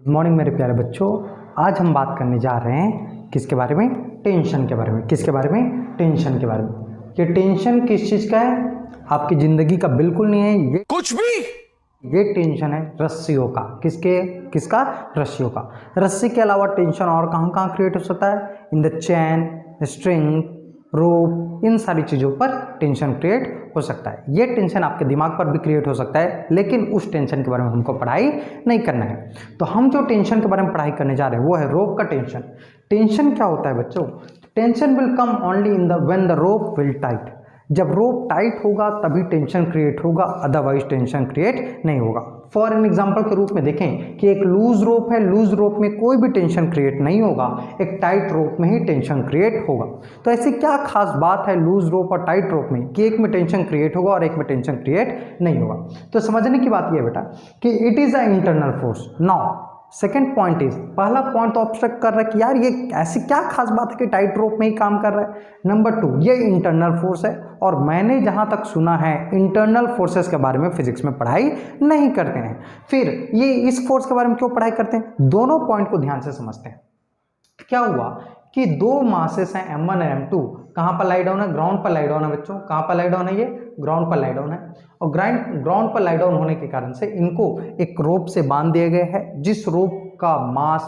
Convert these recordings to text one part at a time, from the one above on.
Morning मेरे प्यारे बच्चों, आज हम बात करने जा रहे हैं किसके बारे में? टेंशन के बारे में। किसके बारे में? टेंशन के बारे में। ये टेंशन किस चीज़ का है? आपकी ज़िंदगी का बिल्कुल नहीं है ये कुछ भी। ये टेंशन है रस्सियों का। किसका? रस्सियों का। रस्सी के अलावा टेंशन और कहाँ कहाँ क्रिएट हो सकता है? इन द चैन, स्ट्रिंग, रोप, इन सारी चीज़ों पर टेंशन क्रिएट हो सकता है। ये टेंशन आपके दिमाग पर भी क्रिएट हो सकता है, लेकिन उस टेंशन के बारे में हमको पढ़ाई नहीं करना है। तो हम जो टेंशन के बारे में पढ़ाई करने जा रहे हैं वो है रोप का टेंशन। टेंशन क्या होता है बच्चों? Tension will come only in the when the rope will tight. जब रोप टाइट होगा तभी टेंशन क्रिएट होगा, अदरवाइज टेंशन क्रिएट नहीं होगा। फॉर एन एग्जाम्पल के रूप में देखें कि एक लूज रोप है, लूज रोप में कोई भी टेंशन क्रिएट नहीं होगा, एक टाइट रोप में ही टेंशन क्रिएट होगा। तो ऐसी क्या खास बात है लूज रोप और टाइट रोप में कि एक में टेंशन क्रिएट होगा और एक में टेंशन क्रिएट नहीं होगा? तो समझने की बात यह बेटा कि it is a internal force. Now second point is, पहला पॉइंट तो ऑब्स्ट्रक्ट कर रहा है कि यार ये ऐसी क्या खास बात है कि टाइट रोप में ही काम कर रहा है। नंबर 2, ये इंटरनल फोर्स है और मैंने जहां तक सुना है इंटरनल फोर्सेस के बारे में फिजिक्स में पढ़ाई नहीं करते हैं। फिर ये इस फोर्स के बारे में क्यों पढ़ाई करते हैं? दोनों पॉइंट को ध्यान से समझते हैं। क्या हुआ कि दो मासेस हैं M1 और M2, कहाँ पर लाई डाउन है? ग्राउंड पर लाई डाउन है बच्चों। कहाँ पर लाई डाउन है? ये ग्राउंड पर लाई डाउन है। और ग्राउंड पर लाई डाउन होने के कारण से इनको एक रोप से बांध दिया गया है, जिस रोप का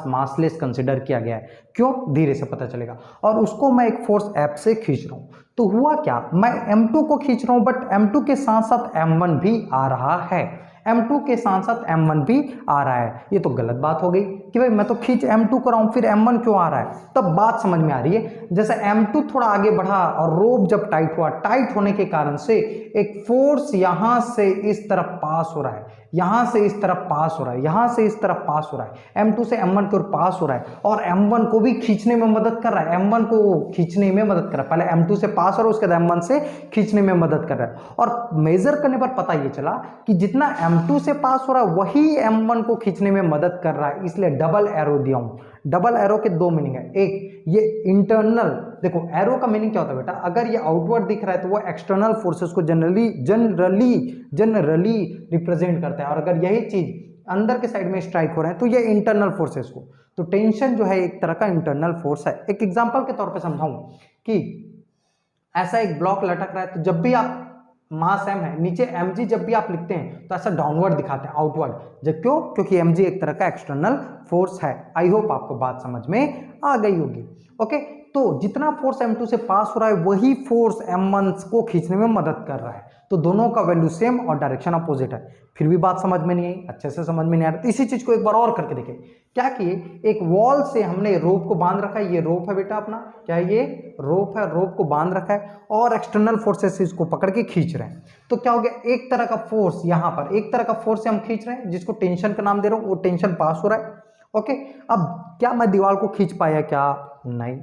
मासलेस कंसिडर किया गया है। क्यों? धीरे से पता चलेगा। और उसको मैं एक फोर्स F से खींच रहा हूं। तो हुआ क्या, मैं M2 को खींच रहा हूं, बट M2 के साथ साथ M1 भी आ रहा है। M2 के साथ साथ M1 भी आ रहा है। ये तो गलत बात हो गई कि भाई मैं तो खींच M2 कर रहा हूं, फिर M1 क्यों आ रहा है? तब बात समझ में आ रही है। जैसे M2 थोड़ा आगे बढ़ा और रोप जब टाइट हुआ, टाइट होने के कारण से एक फोर्स यहां से इस तरफ पास हो रहा है, यहां से इस तरफ पास हो रहा है, यहां से इस तरफ पास हो रहा है। M2 से M1 की ओर पास हो रहा है और M1 को भी खींचने में मदद कर रहा है। M1 को खींचने में मदद कर रहा है। पहले M2 से पास हो रहा है, उसके बाद M1 से खींचने में मदद कर रहा है। और मेजर करने पर पता ये चला कि जितना M2 से पास हो रहा है वही M1 को खींचने में मदद कर रहा है। इसलिए डबल एरो दिया हूं। डबल एरो के दो मीनिंग है। एक ये इंटरनल, देखो एरो का मीनिंग क्या होता है बेटा? अगर ये आउटवर्ड दिख रहा है तो वो एक्सटर्नल फोर्सेस को जनरली रिप्रेजेंट करता है, और अगर यही चीज अंदर के साइड में स्ट्राइक हो रहे हैं तो ये इंटरनल फोर्सेस को। तो टेंशन जो है एक तरह का इंटरनल फोर्स है। एक एग्जांपल के तौर पे समझाऊं कि ऐसा एक ब्लॉक लटक रहा है, तो जब भी आप मास m है, नीचे mg जब भी आप लिखते हैं तो ऐसा डाउनवर्ड दिखाते हैं, आउटवर्ड। जब क्यों? क्योंकि mg एक तरह का एक्सटर्नल फोर्स है। आई होप आपको बात समझ में आ गई होगी। ओके, तो जितना फोर्स M2 से पास हो रहा है वही फोर्स M1 को खींचने में मदद कर रहा है। तो दोनों का वैल्यू सेम और डायरेक्शन अपोजिट है। फिर भी बात समझ में नहीं आई, अच्छे से समझ में नहीं आ रहा, तो इसी चीज को एक बार और करके देखें। क्या किए, एक वॉल से हमने रोप को बांध रखा है। ये रोप है बेटा अपना, क्या ये रोप है? रोप को बांध रखा है और एक्सटर्नल फोर्सेस इसको पकड़ के खींच रहे हैं। तो क्या हो गया, एक तरह का फोर्स, यहां पर एक तरह का फोर्स से हम खींच रहे हैं जिसको टेंशन का नाम दे रहा हूं, वो टेंशन पास हो रहा है। ओके, अब क्या मैं दीवार को खींच पाया? क्या नहीं।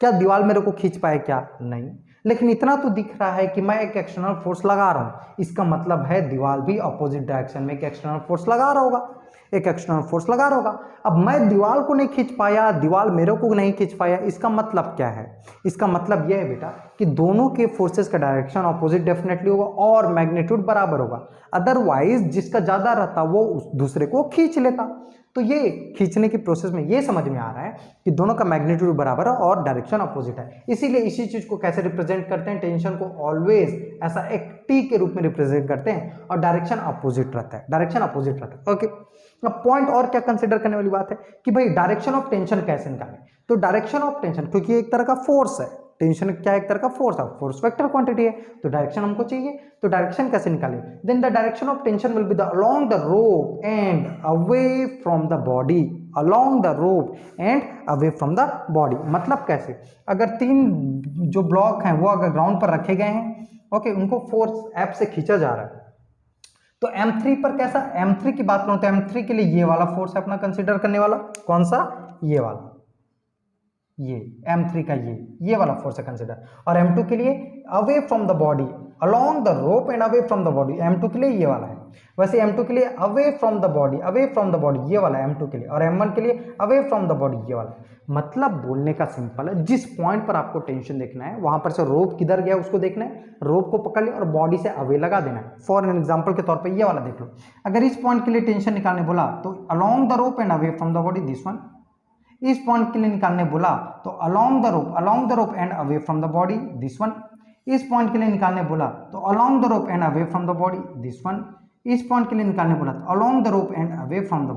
क्या दीवार मेरे को खींच पाया? क्या नहीं। लेकिन इतना तो दिख रहा है कि मैं एक एक्सटर्नल फोर्स लगा रहा हूं। इसका मतलब है दीवार भी अपोजिट डायरेक्शन में एक एक्सटर्नल फोर्स लगा रहा होगा, एक एक्सटर्नल फोर्स लगा रहा होगा। अब मैं दीवार को नहीं खींच पाया, दीवार मेरे को नहीं खींच पाया, इसका मतलब क्या है? इसका मतलब यह है बेटा कि दोनों के फोर्सेस का डायरेक्शन अपोजिट डेफिनेटली होगा और मैग्नीट्यूड बराबर होगा। अदरवाइज जिसका ज्यादा रहता वो दूसरे को खींच लेता। तो ये खींचने की प्रोसेस में ये समझ में आ रहा है कि दोनों का मैग्नीट्यूड बराबर है और डायरेक्शन अपोजिट है। इसीलिए इसी चीज को कैसे रिप्रेजेंट करते हैं? टेंशन को ऑलवेज ऐसा एक टी के रूप में रिप्रेजेंट करते हैं और डायरेक्शन अपोजिट रहता है, डायरेक्शन अपोजिट रहता है। ओके, अब पॉइंट और क्या कंसिडर करने वाली बात है कि भाई डायरेक्शन ऑफ टेंशन कैसे निकालें? तो डायरेक्शन ऑफ टेंशन, क्योंकि एक तरह का फोर्स है, टेंशन क्या एक तरह का फोर्स है, फोर्स वेक्टर क्वांटिटी है, तो डायरेक्शन हमको चाहिए। तो डायरेक्शन कैसे निकालें? Then the direction of tension will be the along the rope and away from the body, along the rope and away from the body. मतलब कैसे? अगर तीन जो ब्लॉक हैं वो अगर ग्राउंड पर रखे गए हैं, ओके, उनको फोर्स F से खींचा जा रहा है, तो M3 पर कैसा? M3 की बात करूं तो M3 के लिए ये वाला फोर्स है अपना कंसीडर करने वाला। कौन सा? ये वाला, ये M3 का ये वाला फोर्स है कंसीडर। और M2 के लिए away from the body, along the rope and away from the body, M2 के लिए ये वाला है। वैसे M2 के लिए away from the body, away from the body ये वाला M2 के लिए, और M1 के लिए अवे फ्रॉम द बॉडी ये वाला। मतलब बोलने का सिंपल है, जिस पॉइंट पर आपको टेंशन देखना है वहां पर से रोप किधर गया उसको देखना है, रोप को पकड़ लिया और बॉडी से अवे लगा देना है। फॉर एग्जांपल के तौर पे ये वाला देख लो, अगर इस पॉइंट के लिए टेंशन निकालने बोला तो along the rope and away from the body this one. इस पॉइंट के लिए निकालने बोला तो along the rope and away from the body this one. इस पॉइंट के लिए निकालने बोला तो along the rope and away from the body this one. इस पॉइंट के लिए निकालने बोला तो along the rope and away from the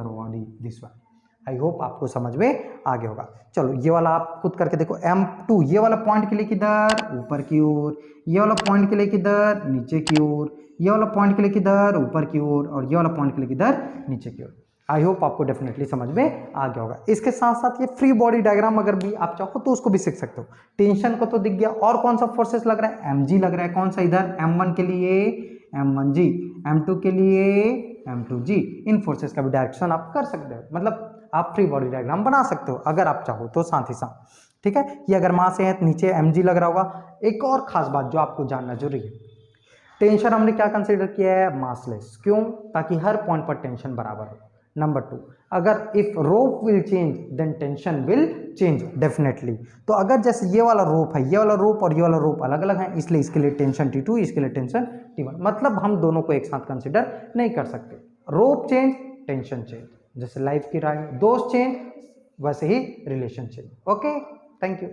body this one. I hope आपको समझ में आ गया होगा। चलो ये वाला आप खुद करके देखो। M2 ये वाला पॉइंट के लिए किधर, ऊपर की ओर, ये वाला पॉइंट के लिए किधर, नीचे की ओर, ये वाला पॉइंट के लिए किधर, ऊपर की ओर, और ये वाला पॉइंट के लिए किधर, नीचे की ओर। आई होप आपको डेफिनेटली समझ में आ गया होगा। इसके साथ साथ ये फ्री बॉडी डायग्राम अगर भी आप चाहो तो उसको भी सीख सकते हो। टेंशन को तो दिख गया, और कौन सा फोर्सेस लग रहा है, mg लग रहा है, कौन सा इधर, M1 के लिए M1g, M2 के लिए M2g। इन फोर्सेस का भी डायरेक्शन आप कर सकते हो, मतलब आप फ्री बॉडी डायग्राम बना सकते हो अगर आप चाहो तो साथ ही साथ। ठीक है, ये अगर मास है नीचे mg लग रहा होगा। एक और खास बात जो आपको जानना जरूरी है, टेंशन हमने क्या कंसीडर किया है, मासलेस। क्यों, ताकि हर पॉइंट पर टेंशन बराबर हो। नंबर 2, अगर if rope will change then tension will change definitely. तो अगर जैसे ये वाला रोप है, ये वाला रोप और ये वाला रोप अलग अलग है, इसलिए इसके लिए टेंशन T2, इसके लिए टेंशन T1। मतलब हम दोनों को एक साथ कंसिडर नहीं कर सकते। रोप चेंज, टेंशन चेंज, जैसे लाइफ की राय, दोस्त चेंज वैसे ही relation change. Okay, thank you.